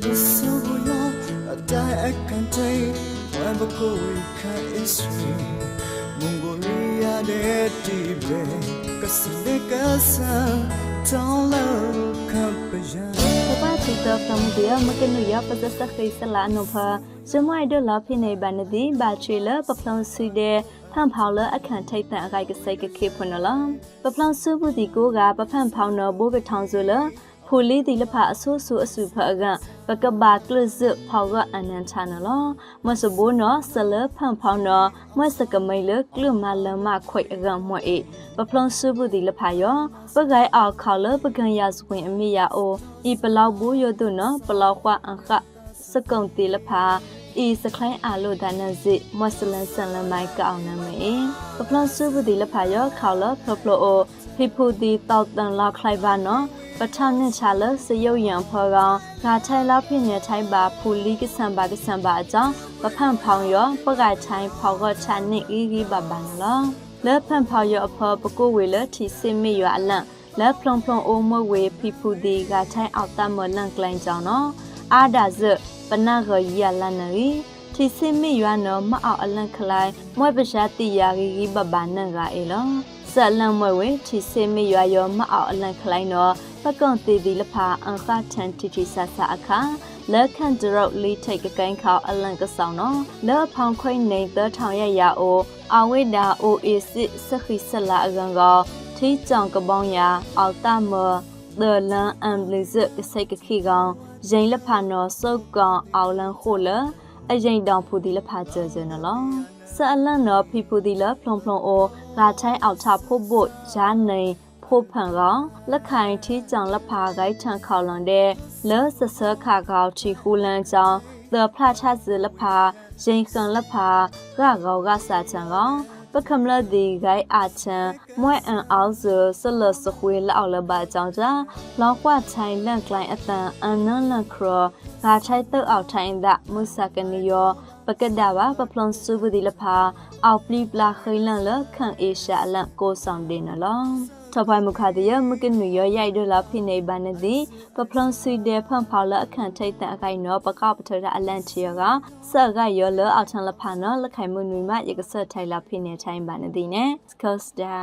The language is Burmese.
Lisobulo adai akante wabako ka isri Mongolia de tibe kasle kasa tala kapaja ဘာချီတော့ဖမှုရမကနုရပစစခိစလာနုဖာစမိုက်ဒလာဖိနေဘန်ဒီဘာချီလပပလောင်စီတဲ့ဖန်ဖောင်လအခန့်ထိတ်တန်အကိုက်ကစိတ်ကခေဖွနလပပလောင်စုဘူးဒီကိုကပဖန်ဖောင်နော်ဘိုးကထောင်စုလဖူလီဒီလဖာအဆူဆူအဆူဖာကပကဘာကလဇဖောက်ကအနန်ချာနလမစဘိုနော်ဆလဖန်ဖောင်နော်မစကမိလကလူမလမခွိအကမွေပပလောင်စုဘူးဒီလဖာယောပဂိုင်အောက်ခေါလပကံရစဝင်အမိယာအိုဤပလောက်ဘူးယောတုနော်ပလောက်ခွာအခစကုံတီလဖာဤစခိုင်းအာလိုဒါနဇိမွတ်စလန်ဆန်လမိုင်ကောင်းနမေပပလောင်စုဘူးဒီလဖာယောခေါလဖဖလိုအိုဖိဖူဒီတောက်တန်လောက်ခိုင်ပါနော်ပထမနှစ်ချလစရုပ်ရံဖော်ကောင်ဂါထိုင်လောက်ဖြစ်နေထိုင်ပါဖူလီကဆန်ပါအကြောင်းပဖန်ဖောင်ရောပကထိုင်ဖော်ကချာနိဤဘပန်လောလက်ဖန်ဖော်ရောအဖော်ပကိုဝေလထီစင်မီရွာအလန့်လက်ဖလုံအိုမဝေဖိဖူဒီဂါထိုင်အောက်တမလန့်ကလိုင်းကြောင်းနော်အာဒါဇပနာဂရလန်နရီထီစင်မီရွာနော်မအောက်အလန့်ခလိုင်းမွဲပရှာတိယာရီဘပန်နန်ကအေလောဆလန်မွဲဝေထီစင်မီရွာရောမအောက်အလန့်ခလိုင်းနော်ပကွန်တီဒီလဖာအန်ခါထန်တီတီဆာဆာအခါလက်ခန်ဒရော့လီထိတ်ကကိုင်းခေါအလန်ကဆောင်နော်လက်ဖောင်ခွိနေသထောင်ရရအိုအဝိဒါအိုအေစစ်စခိဆလာအကန်ကောထီကြောင်ကပောင်းယာအောက်တမဒလန်အမ်ဘလစ်ကစိတ်ကခိကောင်ရင်လဖာနော်စုတ်ကောင်အောက်လန်ခိုလအရင်တောင်ဖူဒီလဖာကျစနလောဆအလန်နော်ဖီဖူဒီလဖလုံအိုဂါထိုင်းအောက်ချဖို့ဘုတ်ဂျာနေဖိုဖန်ကောင်လက်ခိုင်ထီကြောင်လက်ဖာဂိုက်ထန်ခေါလွန်တဲ့လဲဆဆခါကောက်ချီခူလန်ကြောင်သဖလာချဇလက်ဖာရင်ခံလက်ဖာဂကောကစာချန်ကောင်ပကမလဒီဂိုင်အာချန်မွဲအန်အောင်ဆဆလစခွေလောက်လဘာကြောင်ကြလောက်ကွာထိုင်လန့်ကလိုင်းအတန်အန်နန်လန်ခရဂါထိုင်တုတ်အောက်ထိုင်ဒမုဆကနီယောပကဒါဝပပလွန်စုဘူးဒီလဖာအောက်ပလီပလာခိလန်လခန့်အေရှာလန့်ကိုဆောင်တင်နော်ထဖိုင်မခါတရမကနူရရိုက်ဒလာဖိနေဘာနဒီပပလွန်စီဒေဖန်ဖောလအခန့်ထိတ်တဲ့အကိုင်နော်ပကပထရအလန့်ချီရကဆက်ဂရောလအောက်ထန်လဖာနော်လက်ခိုင်မနွေမရကဆက်ထိုင်လာဖိနေထိုင်ဘာနဒီနဲ့စကော့စတာ